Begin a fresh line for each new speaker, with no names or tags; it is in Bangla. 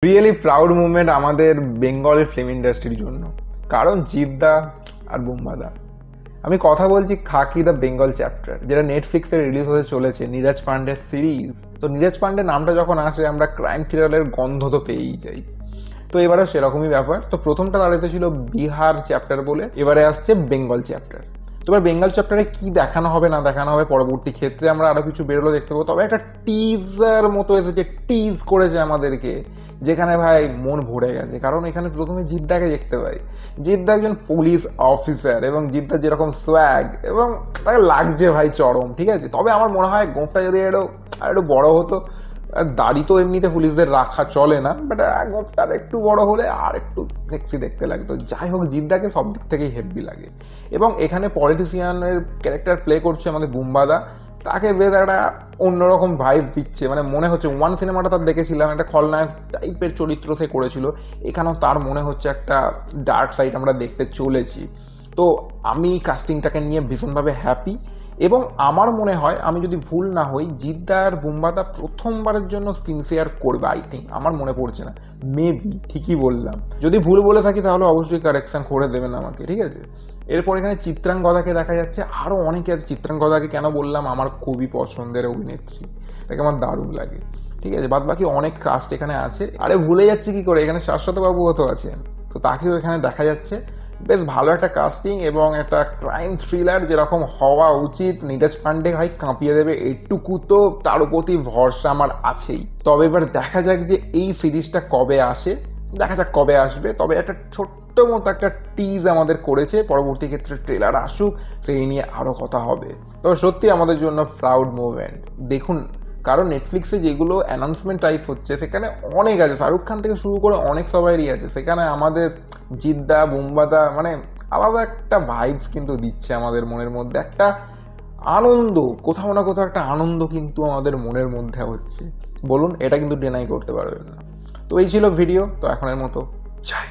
রিয়েলি প্রাউড মুভমেন্ট আমাদের বেঙ্গলের ফিল্ম ইন্ডাস্ট্রির জন্য, কারণ জিদ্দা আর বুম্বাদা। আমি কথা বলছি খাকি দ্য বেঙ্গল চ্যাপ্টার, যেটা নেটফ্লিক্সে রিলিজ হতে চলেছে, নীরজ পান্ডের সিরিজ। তো নীরজ পান্ডের নামটা যখন আসে আমরা ক্রাইম থ্রিলারের গন্ধ তো পেয়েই যাই। তো এবারে সেরকমই ব্যাপার। তো প্রথমটা দাঁড়াতে ছিল বিহার চ্যাপ্টার বলে, এবারে আসছে বেঙ্গল চ্যাপ্টার। তো এবার বেঙ্গল চ্যাপ্টারে কি দেখানো হবে না দেখানো হবে পরবর্তী ক্ষেত্রে আমরা আরো কিছু বেরোলো দেখতে পাবো। তবে একটা টিজার মতো এসেছে, টিজ করেছে আমাদেরকে, যেখানে ভাই মন ভরে গেছে। কারণ এখানে প্রথমে জিদ্দাকে দেখতে পাই। জিদ্দা একজন পুলিশ অফিসার এবং জিদ্দা যেরকম সোয়াগ এবং তাকে লাগছে ভাই চরম, ঠিক আছে। তবে আমার মনে হয় গোঁপটা যদি একটু বড় হতো, আর দাড়ি তো এমনিতে পুলিশদের রাখা চলে না, বাট গোঁপটা একটু বড় হলে আর একটু সেক্সি দেখতে লাগতো। যাই হোক, জিদ্দাকে সব দিক থেকেই হেভি লাগে। এবং এখানে পলিটিশিয়ানের ক্যারেক্টার প্লে করছে আমাদের বুম্বাদা। তাকে বেশ একটা অন্যরকম ভাইব দিচ্ছে, মানে মনে হচ্ছে ওয়ান সিনেমাটা তার দেখেছিলাম একটা খলনায়ক টাইপের চরিত্র সে করেছিল, এখানেও তার মনে হচ্ছে একটা ডার্ক সাইড আমরা দেখতে চলেছি। তো আমি কাস্টিংটাকে নিয়ে ভীষণভাবে হ্যাপি। এবং আমার মনে হয়, আমি যদি ভুল না হই, জিদ্দা আর বুম্বাদা প্রথমবারের জন্য স্ক্রিন শেয়ার করবে, আই থিঙ্ক। আমার মনে পড়ছে না, মেবি ঠিকই বললাম। যদি ভুল বলে থাকি তাহলে অবশ্যই কারেকশন করে দেবেন আমাকে, ঠিক আছে। এরপর এখানে চিত্রাঙ্গদাকে দেখা যাচ্ছে, আরও অনেকে আছে। চিত্রাঙ্গদাকে কেন বললাম, আমার খুবই পছন্দের অভিনেত্রী, তাকে আমার দারুণ লাগে, ঠিক আছে। বাদ বাকি অনেক কাস্ট এখানে আছে। আরে ভুলে যাচ্ছি কি করে, এখানে শাশ্বত বাবুও তো আছেন, তো তাকেও এখানে দেখা যাচ্ছে। বেশ ভালো একটা কাস্টিং এবং একটা ক্রাইম থ্রিলার যেরকম হওয়া উচিত। নীরজ পান্ডে ভাই কাঁপিয়ে দেবে, এইটুকু তো তার প্রতি ভরসা আমার আছেই। তবে এবার দেখা যাক যে এই সিরিজটা কবে আসে, দেখা যাক কবে আসবে। তবে একটা ছোট্ট মতো একটা টিজ আমাদের করেছে, পরবর্তী ক্ষেত্রে ট্রেলার আসুক, সেই নিয়ে আরও কথা হবে। তবে সত্যি আমাদের জন্য প্রাউড মুভমেন্ট। দেখুন, কারণ নেটফ্লিক্সে যেগুলো অ্যানাউন্সমেন্ট টাইপ হচ্ছে সেখানে অনেক আছে, শাহরুখ খান থেকে শুরু করে অনেক সবাইরই আছে। সেখানে আমাদের জিদ্দা বুম্বাদা মানে আলাদা একটা ভাইবস কিন্তু দিচ্ছে আমাদের মনের মধ্যে, একটা আনন্দ, কোথাও না কোথাও একটা আনন্দ কিন্তু আমাদের মনের মধ্যে হচ্ছে। বলুন, এটা কিন্তু ডিনাই করতে পারবেন না। তো এই ছিল ভিডিও, তো এখনের মতো চাই।